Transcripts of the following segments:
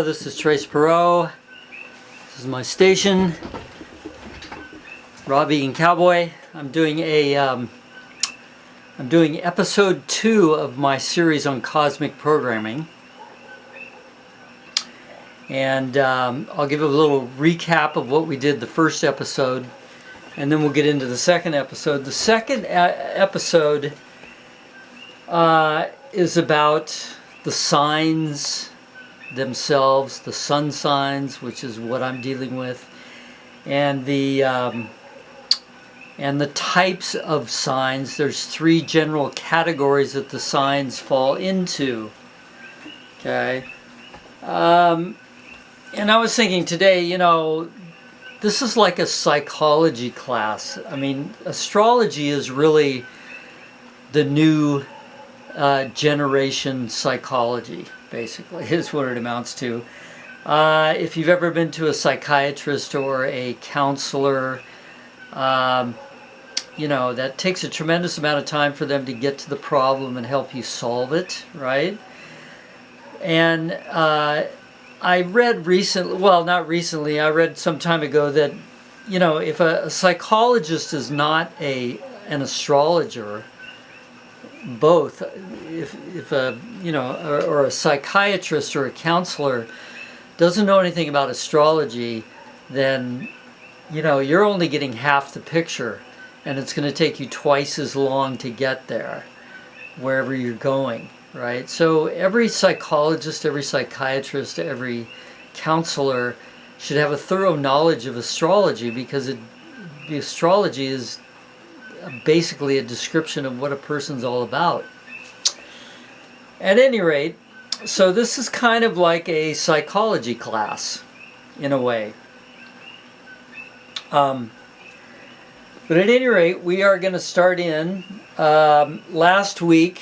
Hello, this is Trace Perot. This is my station, Raw Vegan Cowboy. I'm doing episode 2 of my series on cosmic programming, and I'll give a little recap of what we did the first episode, and then we'll get into the second episode. The second episode is about the signs themselves, the sun signs, which is what I'm dealing with, and the types of signs. There's 3 general categories that the signs fall into. Okay, and I was thinking today, this is like a psychology class. I mean, astrology is really the new generation psychology, basically, is what it amounts to. If you've ever been to a psychiatrist or a counselor, that takes a tremendous amount of time for them to get to the problem and help you solve it, right? And I read recently, well, not recently, I read some time ago that, if a psychologist is not an astrologer, both, if a or a psychiatrist or a counselor doesn't know anything about astrology, then you're only getting half the picture, and it's going to take you twice as long to get there wherever you're going, right? So every psychologist, every psychiatrist, every counselor should have a thorough knowledge of astrology, because the astrology is basically a description of what a person's all about. At any rate, so this is kind of like a psychology class in a way. But at any rate, we are going to start in. Last week,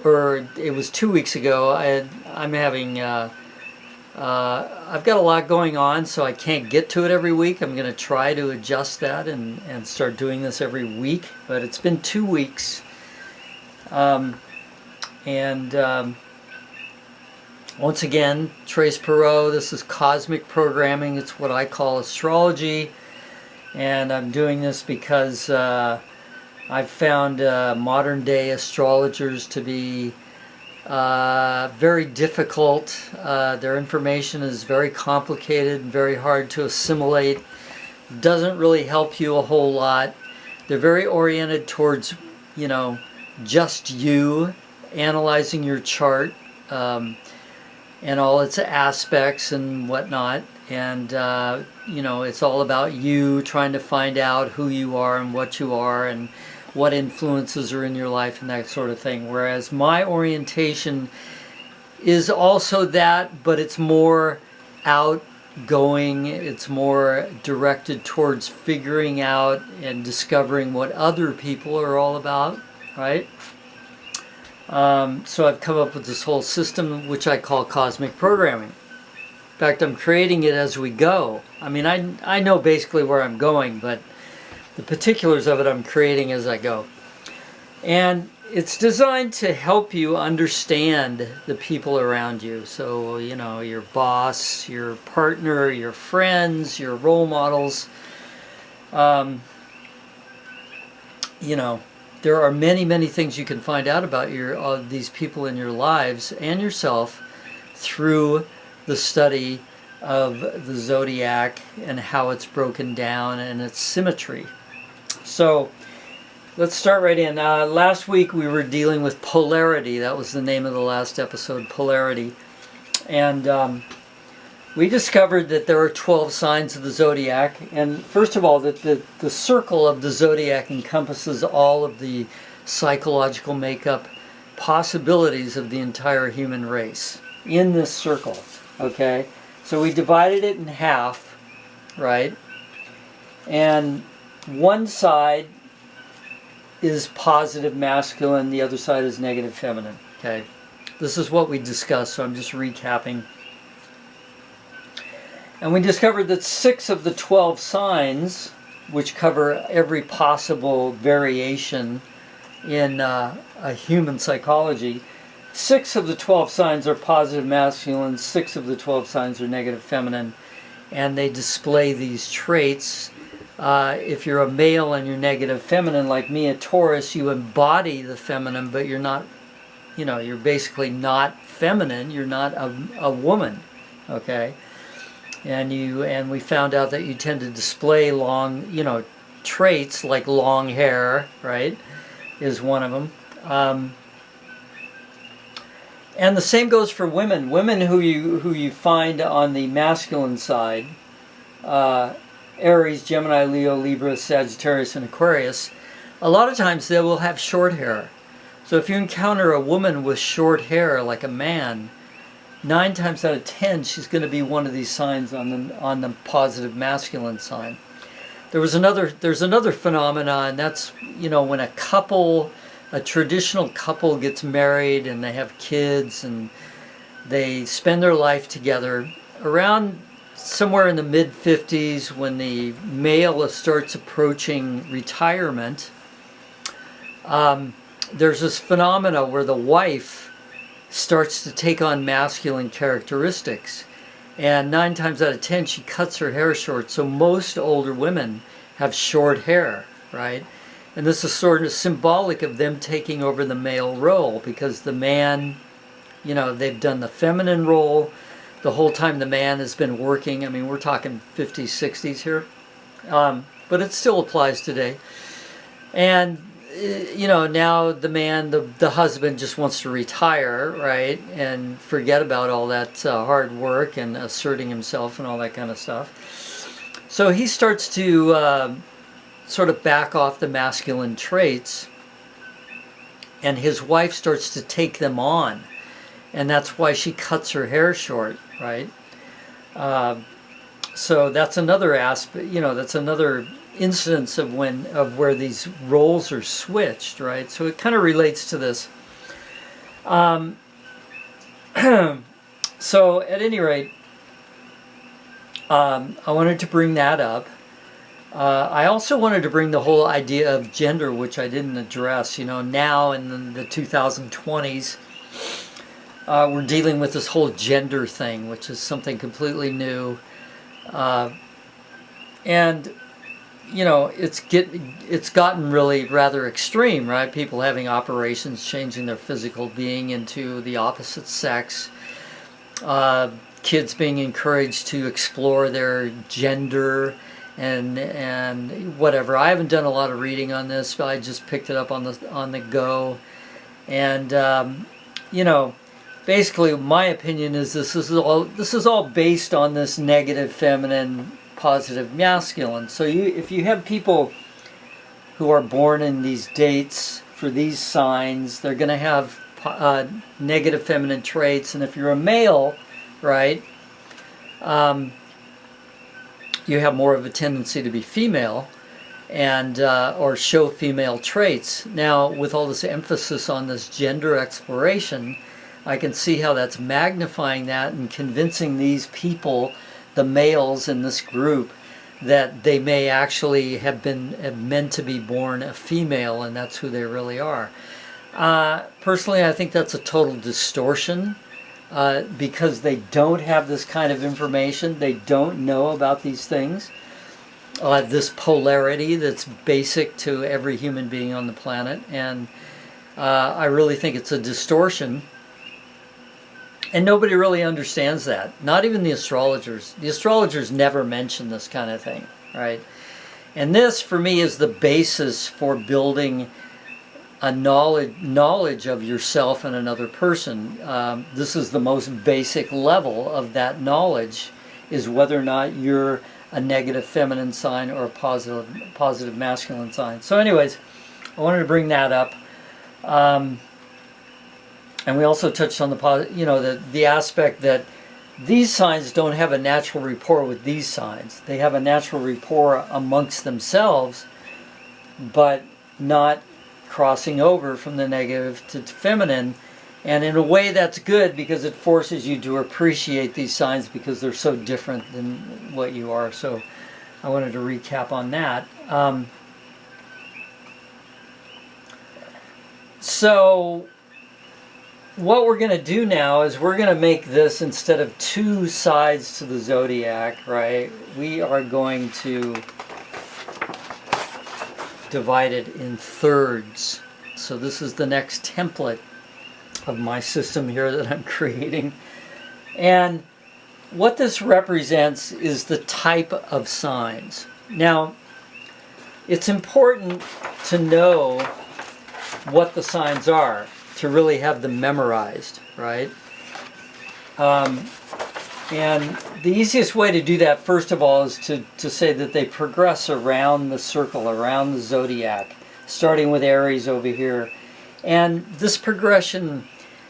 or it was 2 weeks ago, I'm having I've got a lot going on, so I can't get to it every week. I'm going to try to adjust that and start doing this every week. But it's been 2 weeks. Once again, Trace Perot, this is cosmic programming. It's what I call astrology. And I'm doing this because I've found modern day astrologers to be very difficult. Their information is very complicated and very hard to assimilate. Doesn't really help you a whole lot. They're very oriented towards, just you analyzing your chart and all its aspects and whatnot. And, it's all about you trying to find out who you are and what you are and what influences are in your life and that sort of thing. Whereas my orientation is also that, but it's more outgoing. It's more directed towards figuring out and discovering what other people are all about, right? So I've come up with this whole system, which I call cosmic programming. In fact, I'm creating it as we go. I mean, I know basically where I'm going, but the particulars of it I'm creating as I go. And it's designed to help you understand the people around you. So, your boss, your partner, your friends, your role models. There are many, many things you can find out about these people in your lives and yourself through the study of the zodiac and how it's broken down and its symmetry. So let's start right in. Last week we were dealing with polarity. That was the name of the last episode, polarity. And we discovered that there are 12 signs of the zodiac. And first of all, that the circle of the zodiac encompasses all of the psychological makeup possibilities of the entire human race in this circle. Okay? So we divided it in half, right? And one side is positive masculine, the other side is negative feminine. Okay, this is what we discussed, so I'm just recapping. And we discovered that 6 of the 12 signs, which cover every possible variation in a human psychology, 6 of the 12 signs are positive masculine, 6 of the 12 signs are negative feminine, and they display these traits. If you're a male and you're negative feminine, like me, a Taurus, you embody the feminine, but you're not, you're basically not feminine. You're not a woman, okay? And we found out that you tend to display long, traits like long hair, right, is one of them. And the same goes for women. Women who you find on the masculine side, Aries, Gemini, Leo, Libra, Sagittarius, and Aquarius, a lot of times they will have short hair. So if you encounter a woman with short hair like a man, 9 times out of 10 she's going to be one of these signs on the positive masculine sign. There's another phenomenon, and that's when a traditional couple gets married and they have kids and they spend their life together. Around somewhere in the mid-50s, when the male starts approaching retirement, there's this phenomena where the wife starts to take on masculine characteristics. And 9 times out of 10, she cuts her hair short. So most older women have short hair, right? And this is sort of symbolic of them taking over the male role, because the man, they've done the feminine role. The whole time the man has been working. I mean, we're talking 50s, 60s here. But it still applies today. And, now the man, the husband just wants to retire, right? And forget about all that hard work and asserting himself and all that kind of stuff. So he starts to sort of back off the masculine traits. And his wife starts to take them on. And that's why she cuts her hair short, right? So that's another aspect, that's another instance of where these roles are switched, right? So it kind of relates to this. So at any rate, I wanted to bring that up. I also wanted to bring the whole idea of gender, which I didn't address. Now in the 2020s, we're dealing with this whole gender thing, which is something completely new. And, it's gotten really rather extreme, right? People having operations, changing their physical being into the opposite sex. Kids being encouraged to explore their gender and whatever. I haven't done a lot of reading on this, but I just picked it up on the go. And, basically, my opinion is this is all based on this negative feminine, positive masculine. So if you have people who are born in these dates for these signs, they're going to have negative feminine traits. And if you're a male, right, you have more of a tendency to be female and or show female traits. Now, with all this emphasis on this gender exploration, I can see how that's magnifying that and convincing these people, the males in this group, that they may actually have meant to be born a female, and that's who they really are. Personally, I think that's a total distortion because they don't have this kind of information. They don't know about these things. This polarity that's basic to every human being on the planet, and I really think it's a distortion. And nobody really understands that. Not even the astrologers. The astrologers never mention this kind of thing, right? And this, for me, is the basis for building a knowledge of yourself and another person. This is the most basic level of that knowledge, is whether or not you're a negative feminine sign or a positive masculine sign. So anyways, I wanted to bring that up. And we also touched on the aspect that these signs don't have a natural rapport with these signs. They have a natural rapport amongst themselves, but not crossing over from the negative to feminine. And in a way that's good, because it forces you to appreciate these signs because they're so different than what you are. So I wanted to recap on that. So what we're going to do now is we're going to make this, instead of 2 sides to the zodiac, right, we are going to divide it in thirds. So this is the next template of my system here that I'm creating. And what this represents is the type of signs. Now, it's important to know what the signs are to really have them memorized, right? And the easiest way to do that, first of all, is to say that they progress around the circle, around the zodiac, starting with Aries over here. And this progression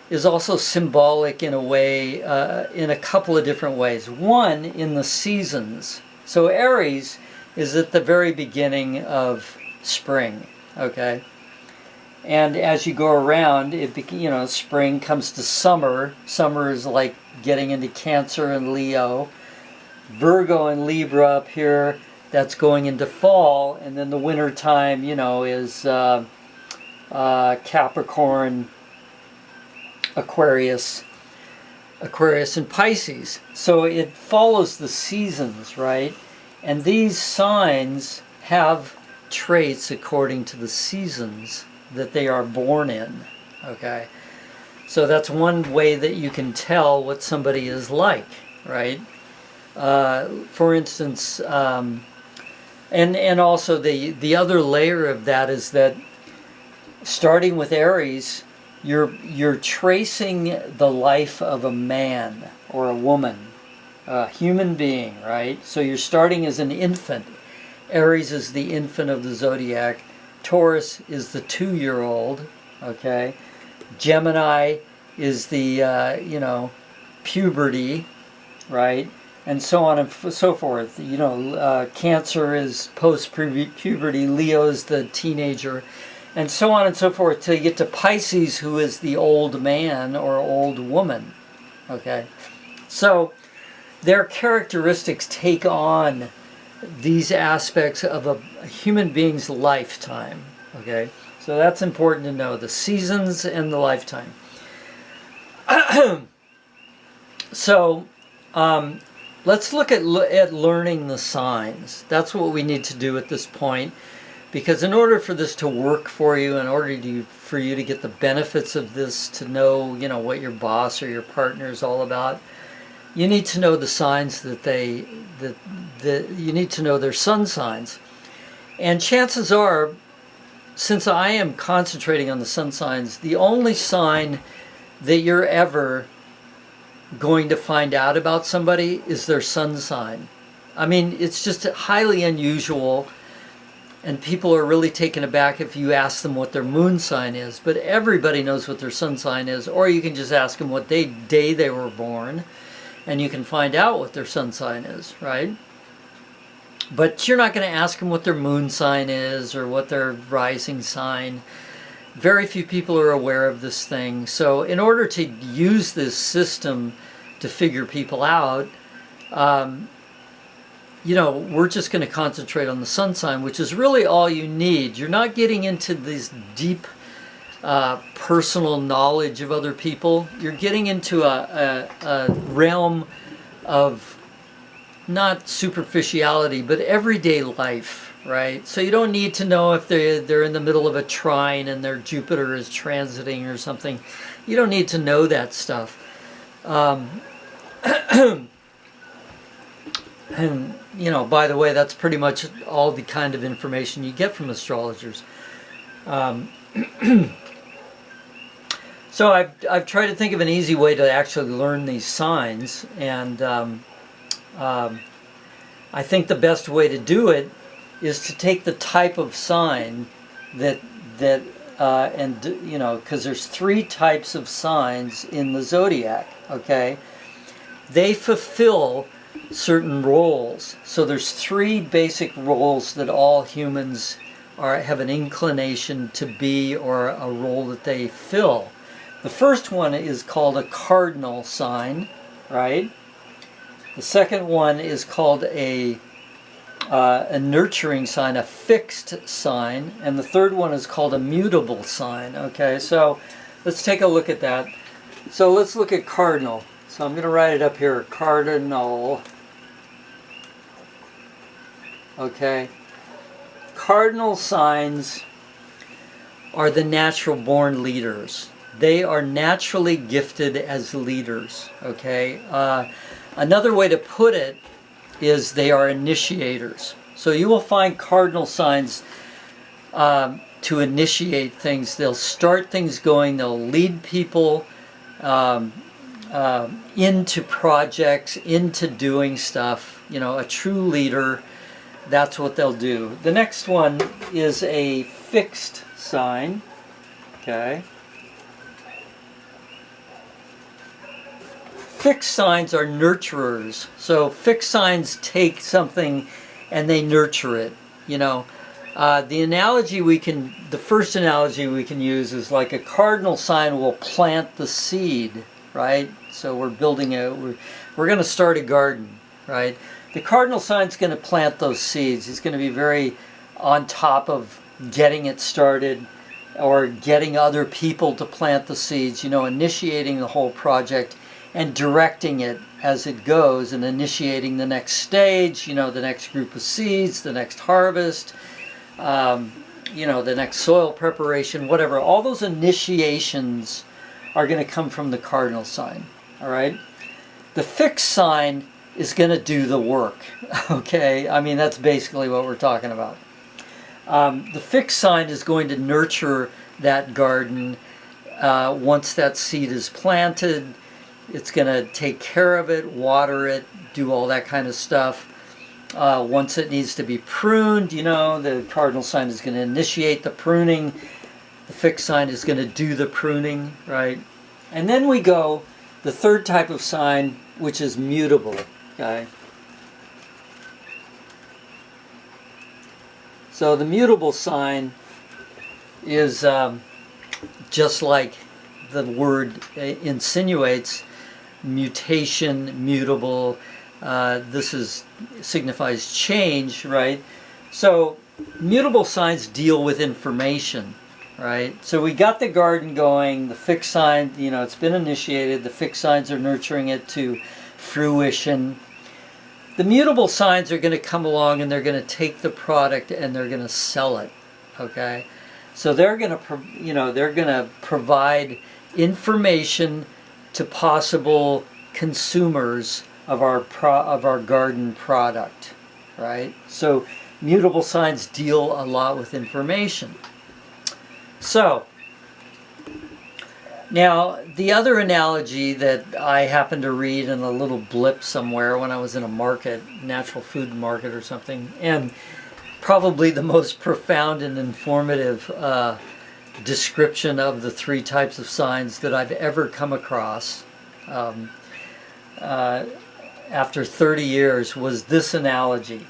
is also symbolic in a way, in a couple of different ways. One, in the seasons. So Aries is at the very beginning of spring, okay? And as you go around, spring comes to summer. Summer is like getting into Cancer and Leo. Virgo and Libra up here, that's going into fall. And then the winter time, is Capricorn, Aquarius and Pisces. So it follows the seasons, right? And these signs have traits according to the seasons that they are born in, okay? So that's one way that you can tell what somebody is like, right? For instance, and also the other layer of that is that starting with Aries, you're tracing the life of a man or a woman, a human being, right? So you're starting as an infant. Aries is the infant of the zodiac. Taurus is the 2-year-old, okay? Gemini is the, puberty, right? And so on and so forth. Cancer is post-puberty, Leo is the teenager, and so on and so forth, till you get to Pisces, who is the old man or old woman, okay? So their characteristics take on these aspects of a human being's lifetime, okay? So that's important to know, the seasons and the lifetime. So let's look at learning the signs. That's what we need to do at this point, because in order for this to work for you, in order for you to get the benefits of this, to know, what your boss or your partner is all about, you need to know the signs that you need to know their sun signs. And chances are, since I am concentrating on the sun signs, the only sign that you're ever going to find out about somebody is their sun sign. I mean, it's just highly unusual, and people are really taken aback if you ask them what their moon sign is. But everybody knows what their sun sign is, or you can just ask them what day they were born, and you can find out what their sun sign is, right? But you're not going to ask them what their moon sign is or what their rising sign. Very few people are aware of this thing. So in order to use this system to figure people out, we're just going to concentrate on the sun sign, which is really all you need. You're not getting into this deep personal knowledge of other people. You're getting into a realm of not superficiality, but everyday life, right? So you don't need to know if they're in the middle of a trine and their Jupiter is transiting or something. You don't need to know that stuff. And, by the way, that's pretty much all the kind of information you get from astrologers. So I've tried to think of an easy way to actually learn these signs, and I think the best way to do it is to take the type of sign because there's 3 types of signs in the zodiac, okay? They fulfill certain roles. So there's 3 basic roles that all humans have an inclination to be, or a role that they fill. The first one is called a cardinal sign, right? The second one is called a nurturing sign, a fixed sign, and the third one is called a mutable sign. Okay, so let's take a look at that. So let's look at cardinal. So I'm going to write it up here, cardinal. Okay. Cardinal signs are the natural born leaders. They are naturally gifted as leaders. Okay. Another way to put it is they are initiators. So you will find cardinal signs to initiate things. They'll start things going. They'll lead people into projects, into doing stuff. You know, a true leader, that's what they'll do. The next one is a fixed sign. Okay. Fixed signs are nurturers. So fixed signs take something and they nurture it. You know, the first analogy we can use is like a cardinal sign will plant the seed, right? So we're going to start a garden, right? The cardinal sign's going to plant those seeds. He's going to be very on top of getting it started or getting other people to plant the seeds, you know, initiating the whole project and directing it as it goes and initiating the next stage, you know, the next group of seeds, the next harvest, you know, the next soil preparation, whatever. All those initiations are going to come from the cardinal sign, all right? The fixed sign is going to do the work, okay? I mean, that's basically what we're talking about. The fixed sign is going to nurture that garden once that seed is planted. It's going to take care of it, water it, do all that kind of stuff. Once it needs to be pruned, you know, the cardinal sign is going to initiate the pruning. The fixed sign is going to do the pruning, right? And then we go, the third type of sign, which is mutable, okay? So the mutable sign is just like the word insinuates, mutation, mutable. This signifies change, right? So mutable signs deal with information, right? So we got the garden going, the fixed sign, you know, it's been initiated, the fixed signs are nurturing it to fruition. The mutable signs are going to come along and they're going to take the product and they're going to sell it, okay? So they're going to provide information to possible consumers of our garden product, right? So mutable signs deal a lot with information. So now the other analogy that I happened to read in a little blip somewhere when I was in a market, natural food market or something, and probably the most profound and informative description of the three types of signs that I've ever come across after 30 years was this analogy.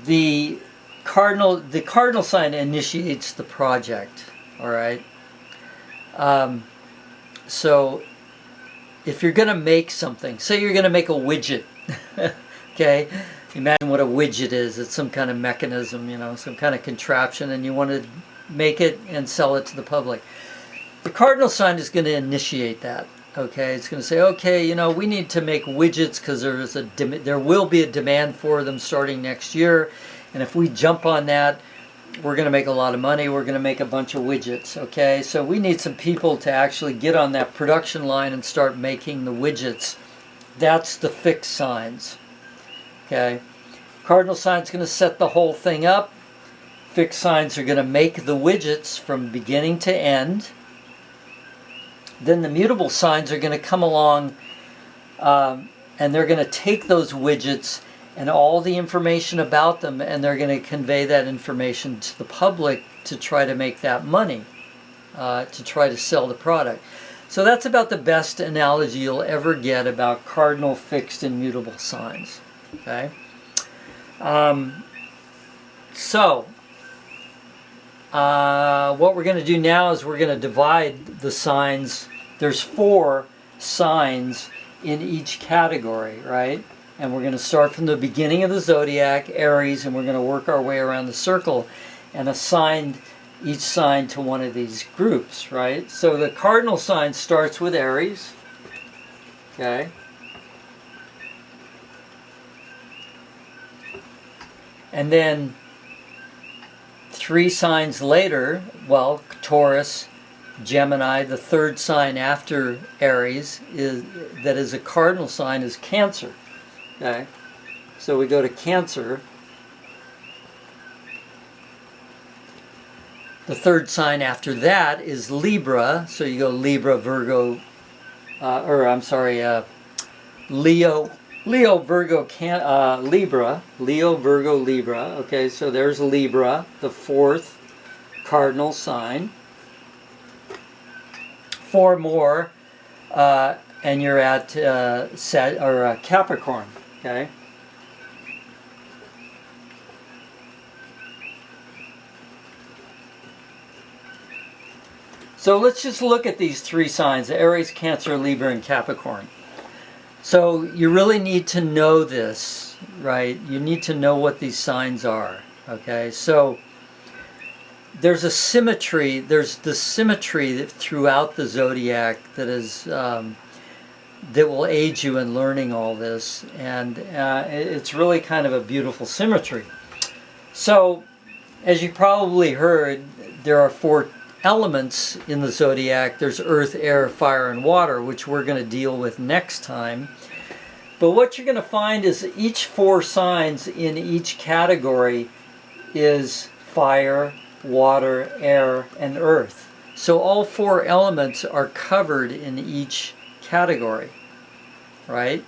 The cardinal sign initiates the project, all right? So if you're going to make something, say you're going to make a widget, okay? Imagine what a widget is. It's some kind of mechanism, you know, some kind of contraption, and you want to make it and sell it to the public. The cardinal sign is going to initiate that. Okay, it's going to say, okay, you know, we need to make widgets because there will be a demand for them starting next year, and if we jump on that, we're going to make a lot of money. We're going to make a bunch of widgets. Okay, so we need some people to actually get on that production line and start making the widgets. That's the fixed signs. Okay, cardinal sign's going to set the whole thing up. Fixed signs are going to make the widgets from beginning to end. Then the mutable signs are going to come along and they're going to take those widgets and all the information about them, and they're going to convey that information to the public to try to make that money, to try to sell the product. So that's about the best analogy you'll ever get about cardinal, fixed, and mutable signs. Okay. What we're going to do now is we're going to divide the signs. There's 4 signs in each category, right? And we're going to start from the beginning of the zodiac, Aries, and we're going to work our way around the circle and assign each sign to one of these groups, right? So the cardinal sign starts with Aries, okay? And then 3 signs later, well, Taurus, Gemini, the third sign after Aries that is a cardinal sign is Cancer, okay? So we go to Cancer. The third sign after that is Libra. So you go Libra, Virgo, Leo, Virgo, Libra. Leo, Virgo, Libra. Okay, so there's Libra, the fourth cardinal sign. 4 more, and you're at Capricorn. Okay. So let's just look at these 3 signs: Aries, Cancer, Libra, and Capricorn. So you really need to know this, right? You need to know what these signs are, okay? So there's a symmetry, there's the symmetry throughout the zodiac that is that will aid you in learning all this, and it's really kind of a beautiful symmetry. So as you probably heard, there are 4 elements in the zodiac. There's earth, air, fire, and water, which we're going to deal with next time. But what you're going to find is each 4 signs in each category is fire, water, air, and earth. So all 4 elements are covered in each category, right?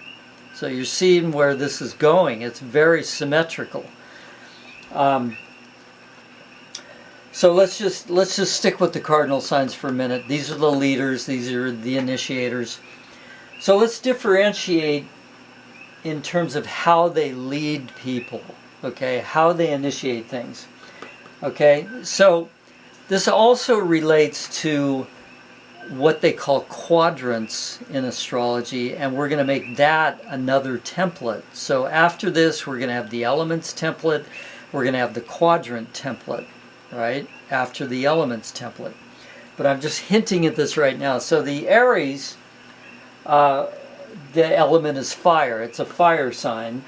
So you're seeing where this is going. It's very symmetrical. So let's just stick with the cardinal signs for a minute. These are the leaders. These are the initiators. So let's differentiate in terms of how they lead people, okay? How they initiate things, okay? So this also relates to what they call quadrants in astrology, and we're going to make that another template. So after this, we're going to have the elements template. We're going to have the quadrant template, right, after the elements template. But I'm just hinting at this right now. So the Aries, the element is fire. It's a fire sign.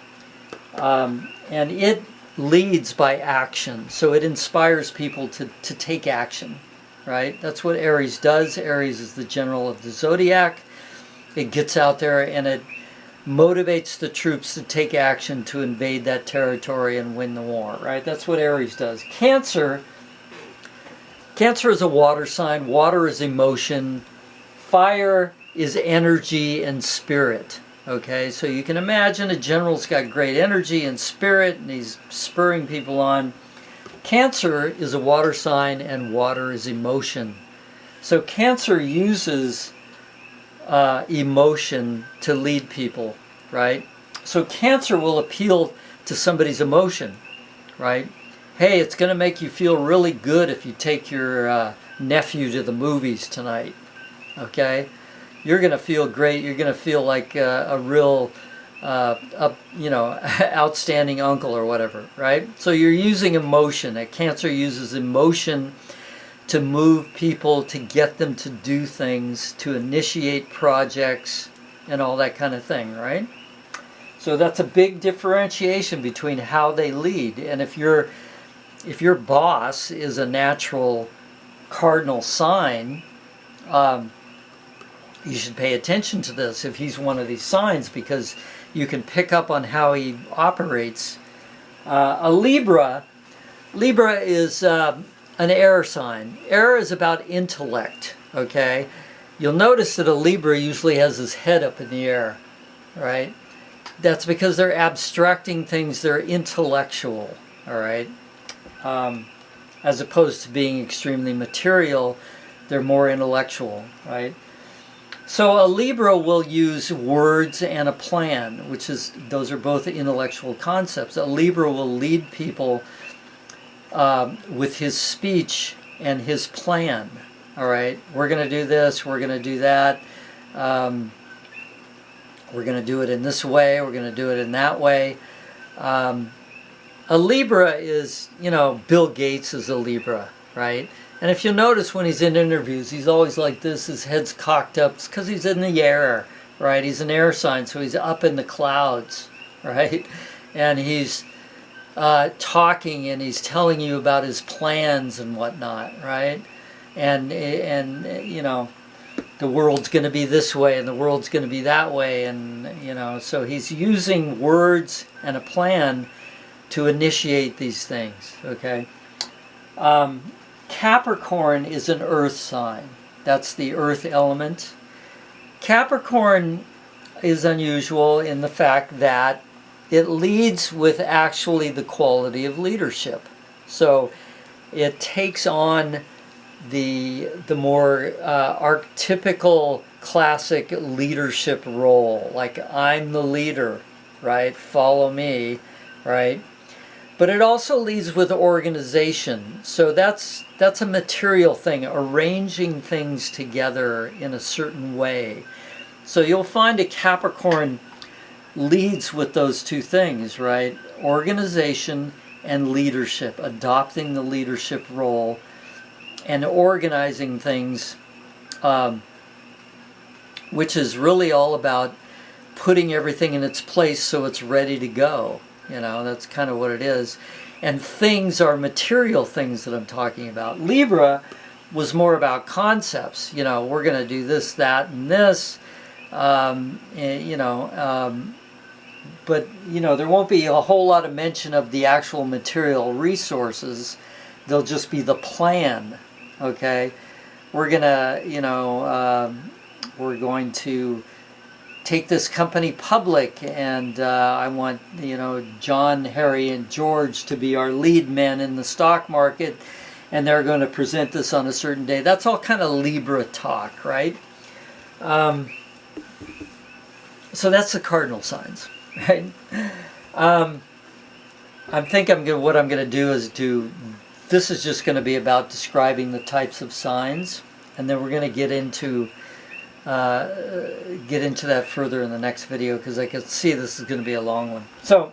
And it leads by action. So it inspires people to take action, right? That's what Aries does. Aries is the general of the zodiac. It gets out there and it motivates the troops to take action to invade that territory and win the war, right? That's what Aries does. Cancer is a water sign. Water is emotion. Fire is energy and spirit, okay? So you can imagine a general's got great energy and spirit, and he's spurring people on. Cancer is a water sign, and water is emotion. So Cancer uses emotion to lead people, right? So Cancer will appeal to somebody's emotion, right? Hey, it's going to make you feel really good if you take your nephew to the movies tonight, okay? You're going to feel great. You're going to feel like a real, outstanding uncle or whatever, right? So you're using emotion. Cancer uses emotion to move people, to get them to do things, to initiate projects, and all that kind of thing, right? So that's a big differentiation between how they lead. And if your boss is a natural cardinal sign, you should pay attention to this if he's one of these signs, because you can pick up on how he operates. A Libra is an air sign. Air is about intellect, okay? You'll notice that a Libra usually has his head up in the air, right? That's because they're abstracting things, they're intellectual, all right? As opposed to being extremely material, they're more intellectual, right? So a Libra will use words and a plan, those are both intellectual concepts. A Libra will lead people with his speech and his plan. All right, we're going to do this, we're going to do that, we're going to do it in this way, we're going to do it in that way. A Libra is, Bill Gates is a Libra, right? And if you'll notice when he's in interviews, he's always like this, his head's cocked up. It's because he's in the air, right? He's an air sign, so he's up in the clouds, right? And he's talking and he's telling you about his plans and whatnot, right? And you know, the world's going to be this way and the world's going to be that way, and you know, so he's using words and a plan to initiate these things. Okay. Capricorn is an earth sign. That's the earth element. Capricorn is unusual in the fact that it leads with actually the quality of leadership. So it takes on the more archetypical classic leadership role, like I'm the leader, right? Follow me, right? But it also leads with organization. So that's a material thing, arranging things together in a certain way. So you'll find a Capricorn leads with those two things, right? Organization and leadership, adopting the leadership role and organizing things, which is really all about putting everything in its place so it's ready to go. You know, that's kind of what it is. And things are material things that I'm talking about. Libra was more about concepts. You know, we're going to do this, that, and this. You know, but, you know, there won't be a whole lot of mention of the actual material resources. They'll just be the plan, okay? We're going to, you know, we're going to take this company public, and I want, you know, John, Harry, and George to be our lead men in the stock market, and they're going to present this on a certain day. That's all kind of Libra talk, right? So that's the cardinal signs, right? What I'm going to do is this is just going to be about describing the types of signs, and then we're going to get into that further in the next video, because I can see this is going to be a long one. So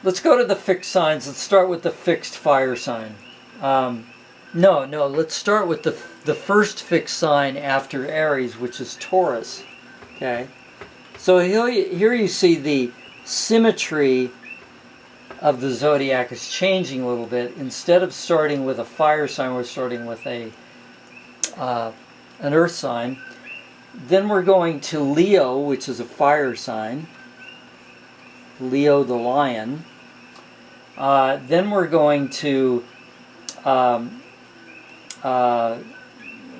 let's go to the fixed signs. Let's start with the fixed fire sign. No, let's start with the first fixed sign after Aries, which is Taurus. Okay, so here you see the symmetry of the zodiac is changing a little bit. Instead of starting with a fire sign, we're starting with an earth sign. Then we're going to Leo, which is a fire sign. Leo the lion. Then we're going to,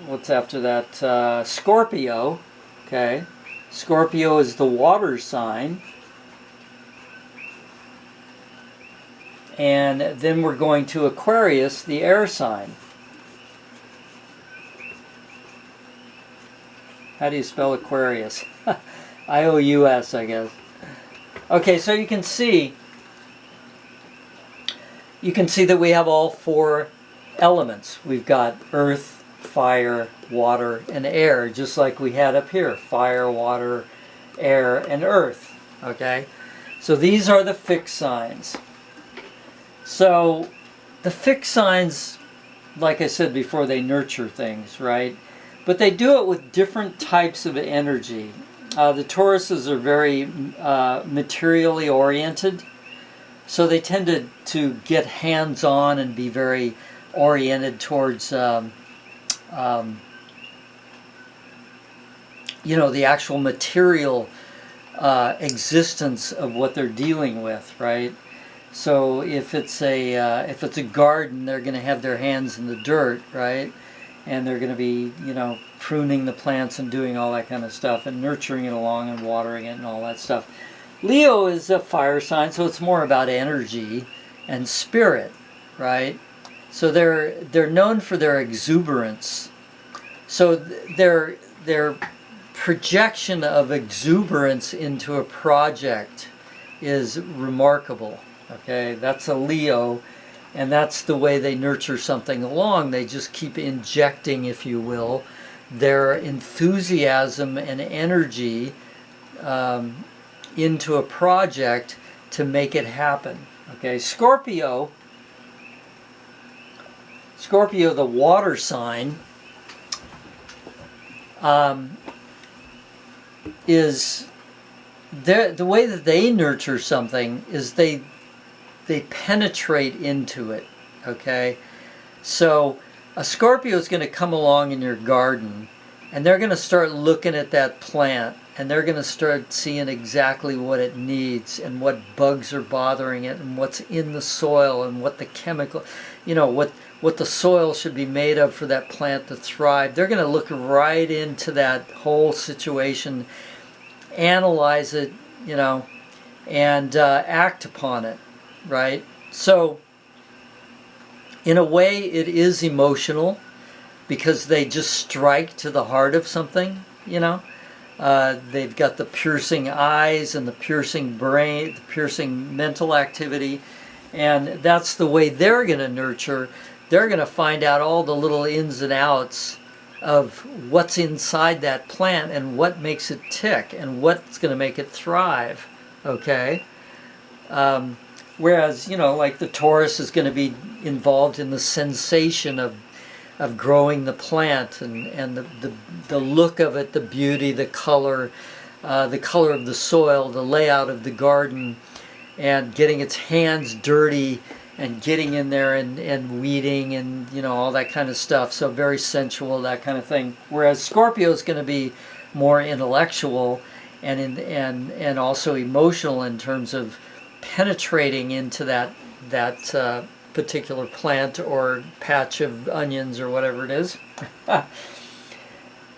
what's after that? Scorpio. Okay. Scorpio is the water sign. And then we're going to Aquarius, the air sign. How do you spell Aquarius? I-O-U-S, I guess. Okay, so you can see that we have all four elements. We've got earth, fire, water, and air, just like we had up here. Fire, water, air, and earth. Okay? So these are the fixed signs. So the fixed signs, like I said before, they nurture things, right? But they do it with different types of energy. The Tauruses are very materially oriented, so they tend to get hands-on and be very oriented towards you know, the actual material existence of what they're dealing with, right? So if it's a garden, they're going to have their hands in the dirt, right? And they're going to be, you know, pruning the plants and doing all that kind of stuff and nurturing it along and watering it and all that stuff. Leo is a fire sign, so it's more about energy and spirit, right? So they're known for their exuberance. So their projection of exuberance into a project is remarkable. Okay, that's a Leo. And that's the way they nurture something along. They just keep injecting, if you will, their enthusiasm and energy into a project to make it happen. Okay, Scorpio Scorpio, the water sign, is the way that they nurture something is they penetrate into it. Okay, so a Scorpio is going to come along in your garden, and they're going to start looking at that plant, and they're going to start seeing exactly what it needs and what bugs are bothering it and what's in the soil and what the chemical, what the soil should be made of for that plant to thrive. They're going to look right into that whole situation, analyze it, and act upon it, right? So, in a way, it is emotional because they just strike to the heart of something, They've got the piercing eyes and the piercing brain, the piercing mental activity, and that's the way they're going to nurture. They're going to find out all the little ins and outs of what's inside that plant and what makes it tick and what's going to make it thrive, okay? Whereas, like the Taurus is going to be involved in the sensation of growing the plant and the look of it, the beauty, the color of the soil, the layout of the garden, and getting its hands dirty and getting in there and weeding and all that kind of stuff. So very sensual, that kind of thing. Whereas Scorpio is going to be more intellectual and also emotional in terms of penetrating into that particular plant or patch of onions or whatever it is.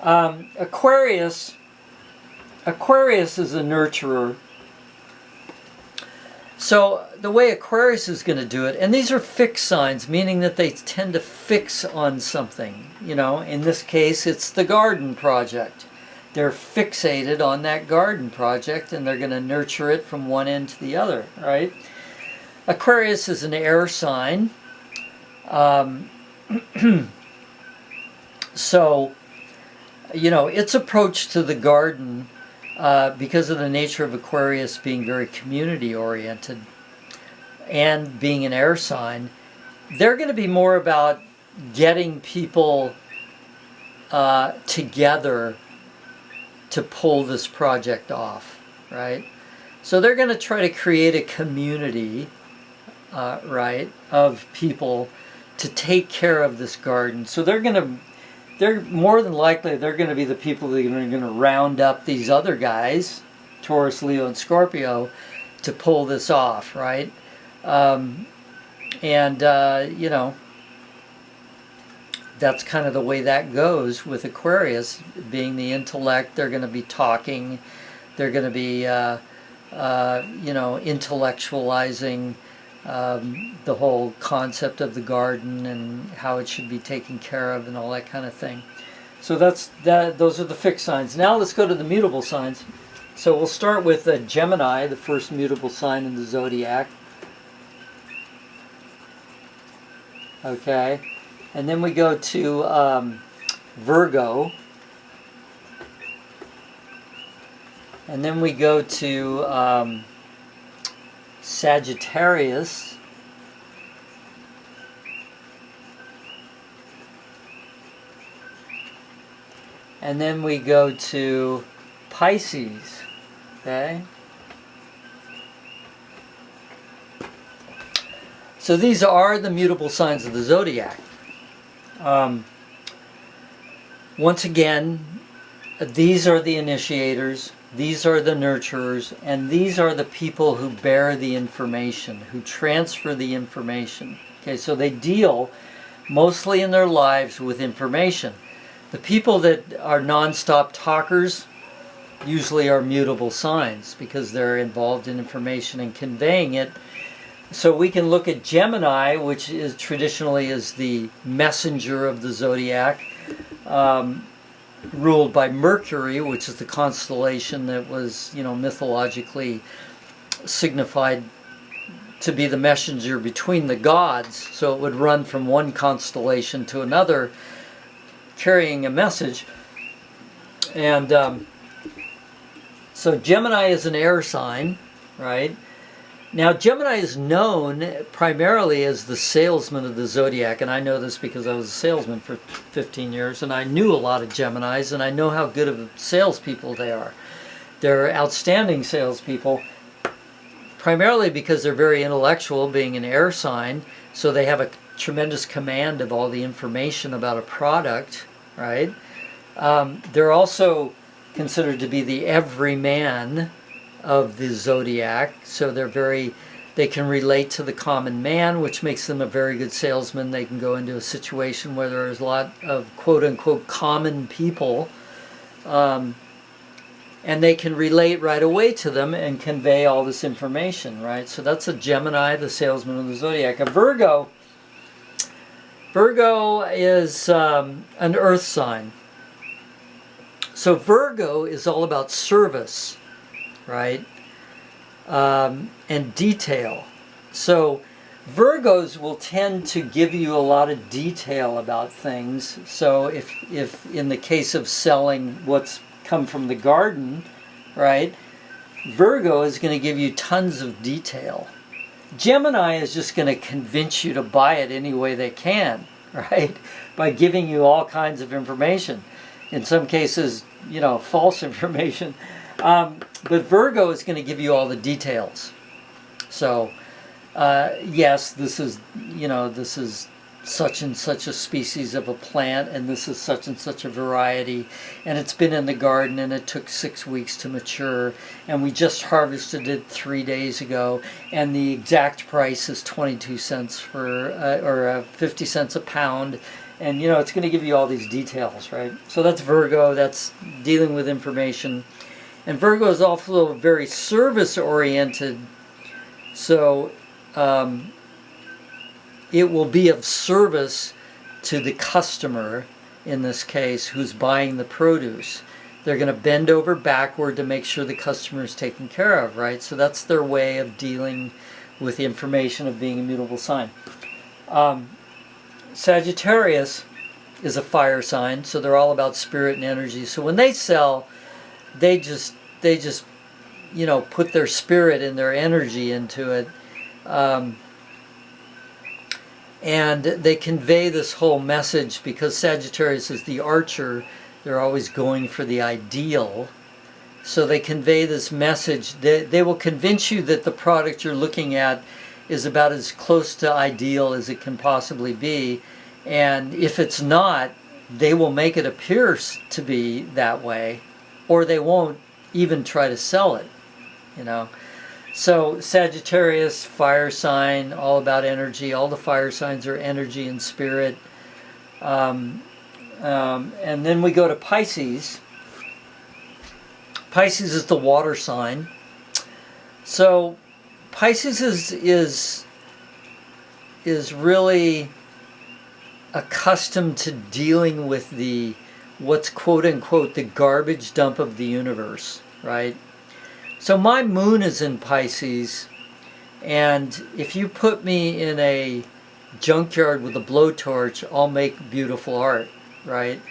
Aquarius is a nurturer. So the way Aquarius is going to do it, and these are fixed signs, meaning that they tend to fix on something. In this case, it's the garden project. They're fixated on that garden project, and they're going to nurture it from one end to the other, right? Aquarius is an air sign. So, its approach to the garden, because of the nature of Aquarius being very community-oriented and being an air sign, they're going to be more about getting people together to pull this project off, right? So they're going to try to create a community, right, of people to take care of this garden. So they're more than likely going to be the people that are going to round up these other guys, Taurus, Leo, and Scorpio, to pull this off, right? That's kind of the way that goes with Aquarius. Being the intellect, they're going to be talking, they're going to be, intellectualizing the whole concept of the garden and how it should be taken care of and all that kind of thing. So those are the fixed signs. Now let's go to the mutable signs. So we'll start with Gemini, the first mutable sign in the zodiac. Okay. And then we go to Virgo. And then we go to Sagittarius. And then we go to Pisces. Okay? So these are the mutable signs of the zodiac. Once again, these are the initiators, these are the nurturers, and these are the people who bear the information, who transfer the information. Okay, so they deal mostly in their lives with information. The people that are non-stop talkers usually are mutable signs because they're involved in information and conveying it. So we can look at Gemini, which is traditionally is the messenger of the zodiac, ruled by Mercury, which is the constellation that was, mythologically signified to be the messenger between the gods. So it would run from one constellation to another, carrying a message. And so Gemini is an air sign, right? Now, Gemini is known primarily as the salesman of the zodiac, and I know this because I was a salesman for 15 years, and I knew a lot of Geminis, and I know how good of salespeople they are. They're outstanding salespeople, primarily because they're very intellectual, being an air sign, so they have a tremendous command of all the information about a product, right? They're also considered to be the everyman of the zodiac, so they can relate to the common man, which makes them a very good salesman. They can go into a situation where there's a lot of quote-unquote common people, and they can relate right away to them and convey all this information, right? So that's a Gemini, the salesman of the zodiac. A Virgo is an earth sign. So Virgo is all about service, right? And detail. So Virgos will tend to give you a lot of detail about things. So if in the case of selling what's come from the garden, right, Virgo is going to give you tons of detail. Gemini is just going to convince you to buy it any way they can, right, by giving you all kinds of information. In some cases, false information. But Virgo is going to give you all the details. So, yes, this is such and such a species of a plant, and this is such and such a variety, and it's been in the garden, and it took 6 weeks to mature, and we just harvested it 3 days ago, and the exact price is 22 cents or 50 cents a pound, and it's going to give you all these details, right? So that's Virgo. That's dealing with information. And Virgo is also very service-oriented, so it will be of service to the customer, in this case, who's buying the produce. They're going to bend over backward to make sure the customer is taken care of, right? So that's their way of dealing with the information of being a mutable sign. Sagittarius is a fire sign, so they're all about spirit and energy. So when they sell, they just put their spirit and their energy into it, and they convey this whole message, because Sagittarius is the archer. They're always going for the ideal, so they convey this message. They will convince you that the product you're looking at is about as close to ideal as it can possibly be, and if it's not, they will make it appear to be that way, or they won't even try to sell it, So Sagittarius, fire sign, all about energy. All the fire signs are energy and spirit. And then we go to Pisces. Pisces is the water sign. So Pisces is really accustomed to dealing with what's quote unquote the garbage dump of the universe, right? So my moon is in Pisces, and if you put me in a junkyard with a blowtorch, I'll make beautiful art, right?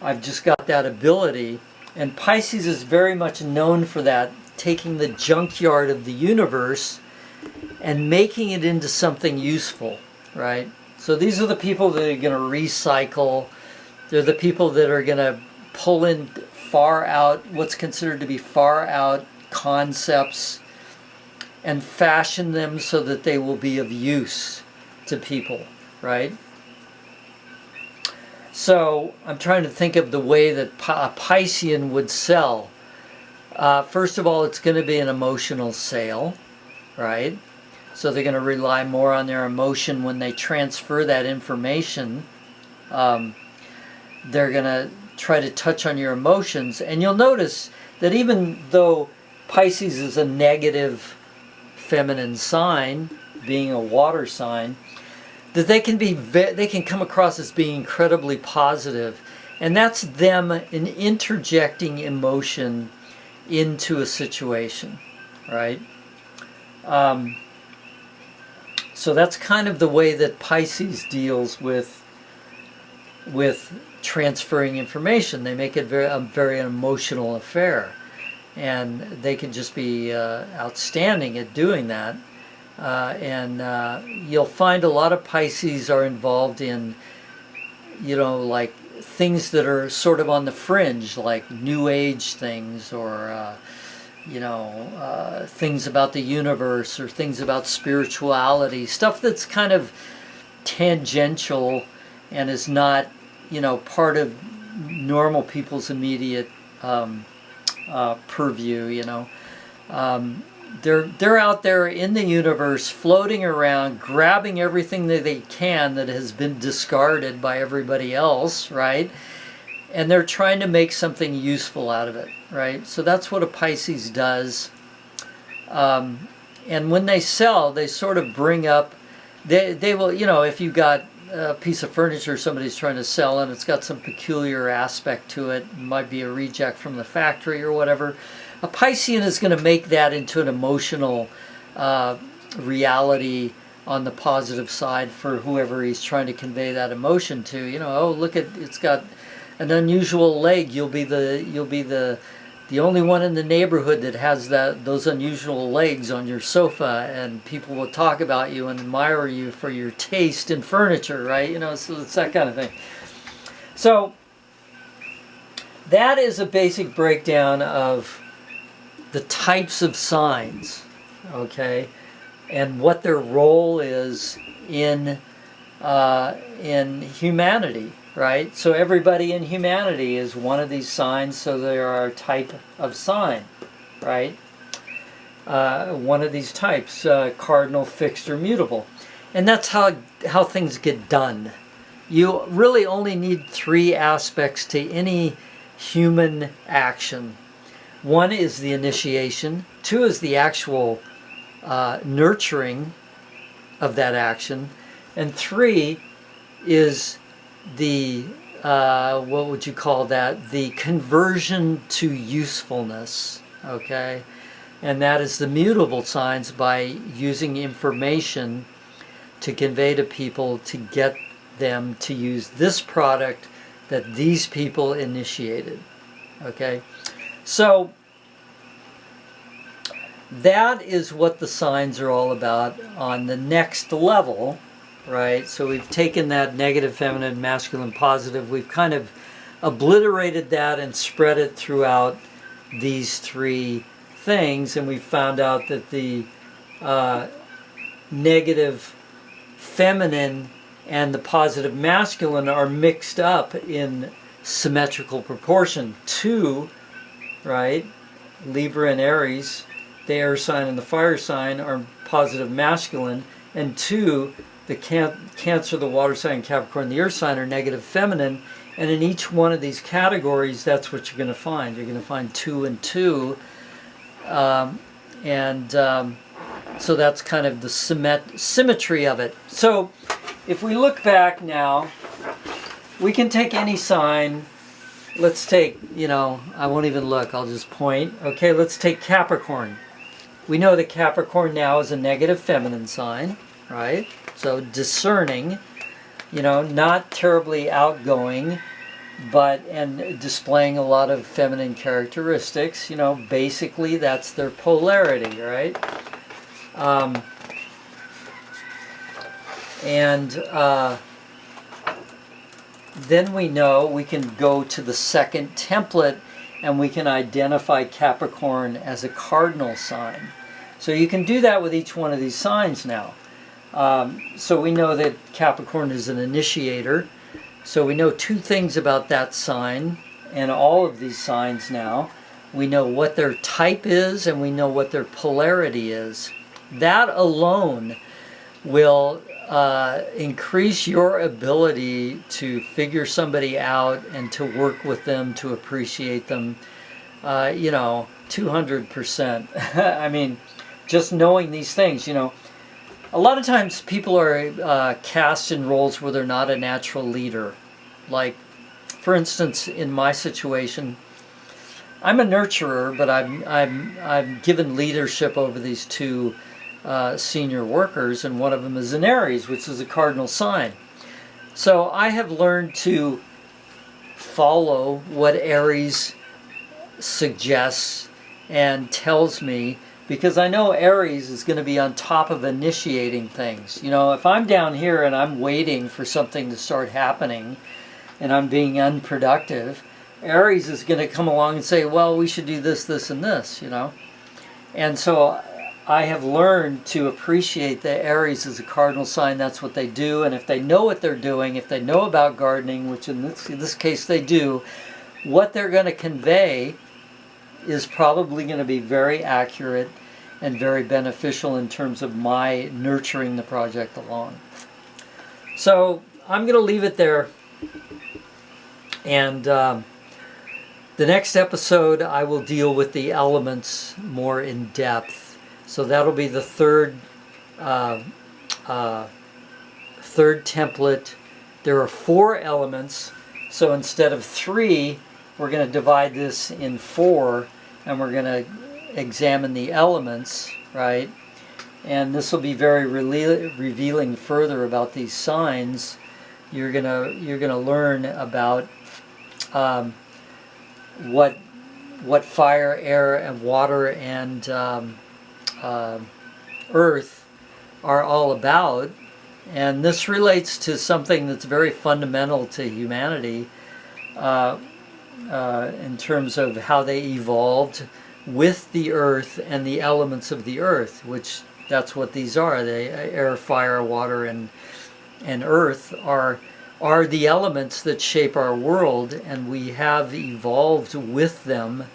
I've just got that ability, and Pisces is very much known for that, taking the junkyard of the universe and making it into something useful, right? So these are the people that are going to recycle. They're the people that are going to pull in far out, what's considered to be far out concepts, and fashion them so that they will be of use to people, right? So I'm trying to think of the way that a Piscean would sell. First of all, it's going to be an emotional sale, right? So they're going to rely more on their emotion when they transfer that information. They're going to try to touch on your emotions. And you'll notice that even though Pisces is a negative feminine sign, being a water sign, that they can come across as being incredibly positive. And that's them interjecting emotion into a situation, right? So that's kind of the way that Pisces deals with transferring information. They make it a very emotional affair, and they can just be outstanding at doing that. and you'll find a lot of Pisces are involved in, like things that are sort of on the fringe, like New Age things, or things about the universe, or things about spirituality, stuff that's kind of tangential and is not, part of normal people's immediate purview. They're out there in the universe, floating around, grabbing everything that they can that has been discarded by everybody else, right? And they're trying to make something useful out of it, right? So that's what a Pisces does. And when they sell, they sort of bring up, they will, if you got a piece of furniture somebody's trying to sell and it's got some peculiar aspect to it, it might be a reject from the factory or whatever, a Piscean is going to make that into an emotional reality on the positive side for whoever he's trying to convey that emotion to. Oh, look at, it's got an unusual leg. You'll be the only one in the neighborhood that has those unusual legs on your sofa, and people will talk about you and admire you for your taste in furniture, right? So it's that kind of thing. So that is a basic breakdown of the types of signs, okay, and what their role is in humanity, right? So everybody in humanity is one of these signs, so they are a type of sign, right? One of these types, cardinal, fixed, or mutable. And that's how things get done. You really only need 3 aspects to any human action. 1 is the initiation, 2 is the actual nurturing of that action, and 3 is the, what would you call that, the conversion to usefulness, okay? And that is the mutable signs, by using information to convey to people to get them to use this product that these people initiated, okay? So that is what the signs are all about on the next level, right? So we've taken that negative, feminine, masculine, positive, we've kind of obliterated that and spread it throughout these 3 things, and we found out that the negative feminine and the positive masculine are mixed up in symmetrical proportion. 2, right, Libra and Aries, the air sign and the fire sign, are positive masculine, and 2, the Cancer, the water sign, Capricorn, the earth sign, are negative feminine. And in each one of these categories, that's what you're going to find. You're going to find 2 and 2. So that's kind of the symmetry of it. So if we look back now, we can take any sign. Let's take, I won't even look, I'll just point. Okay, let's take Capricorn. We know that Capricorn now is a negative feminine sign, right? So discerning, not terribly outgoing, and displaying a lot of feminine characteristics. Basically that's their polarity, right? Then we know we can go to the second template and we can identify Capricorn as a cardinal sign. So you can do that with each one of these signs now. So we know that Capricorn is an initiator. So we know 2 things about that sign and all of these signs now. We know what their type is and we know what their polarity is. That alone will increase your ability to figure somebody out and to work with them, to appreciate them, 200%. I mean, just knowing these things, a lot of times people are cast in roles where they're not a natural leader. Like, for instance, in my situation, I'm a nurturer, but I'm given leadership over these 2 senior workers, and one of them is an Aries, which is a cardinal sign. So I have learned to follow what Aries suggests and tells me, because I know Aries is going to be on top of initiating things. You know, if I'm down here and I'm waiting for something to start happening and I'm being unproductive, Aries is going to come along and say, well, we should do this, this, and this, you know. And so I have learned to appreciate that Aries is a cardinal sign. That's what they do. And if they know what they're doing, if they know about gardening, which in this case they do, what they're going to convey is probably going to be very accurate and very beneficial in terms of my nurturing the project along. So I'm going to leave it there. And the next episode I will deal with the elements more in depth. So that'll be the third template. There are 4 elements. So instead of 3, we're going to divide this in 4, and we're going to examine the elements, right? And this will be very revealing further about these signs. You're gonna learn about what fire, air, and water and earth are all about. And this relates to something that's very fundamental to humanity in terms of how they evolved with the earth and the elements of the earth, which that's what these are. They air, fire, water, and earth are the elements that shape our world, and we have evolved with them.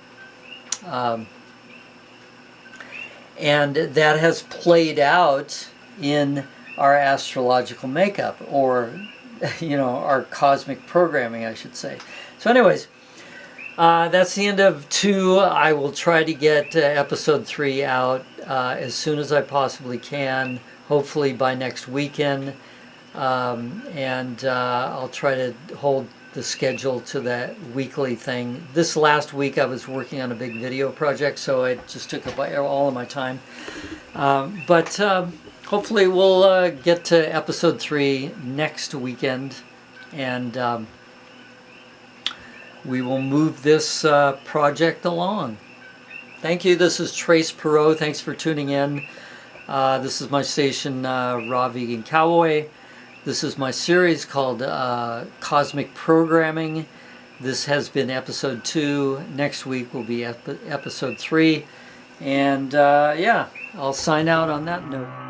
And that has played out in our astrological makeup, or our cosmic programming, I should say. So anyways, that's the end of 2. I will try to get episode 3 out as soon as I possibly can, hopefully by next weekend. And I'll try to hold the schedule to that weekly thing. This last week I was working on a big video project, so it just took up all of my time. But hopefully we'll get to episode 3 next weekend, and we will move this project along. Thank you. This is Trace Perot. Thanks for tuning in. This is my station, Raw Vegan Cowboy. This is my series called Cosmic Programming. This has been episode 2. Next week will be episode 3. And yeah, I'll sign out on that note.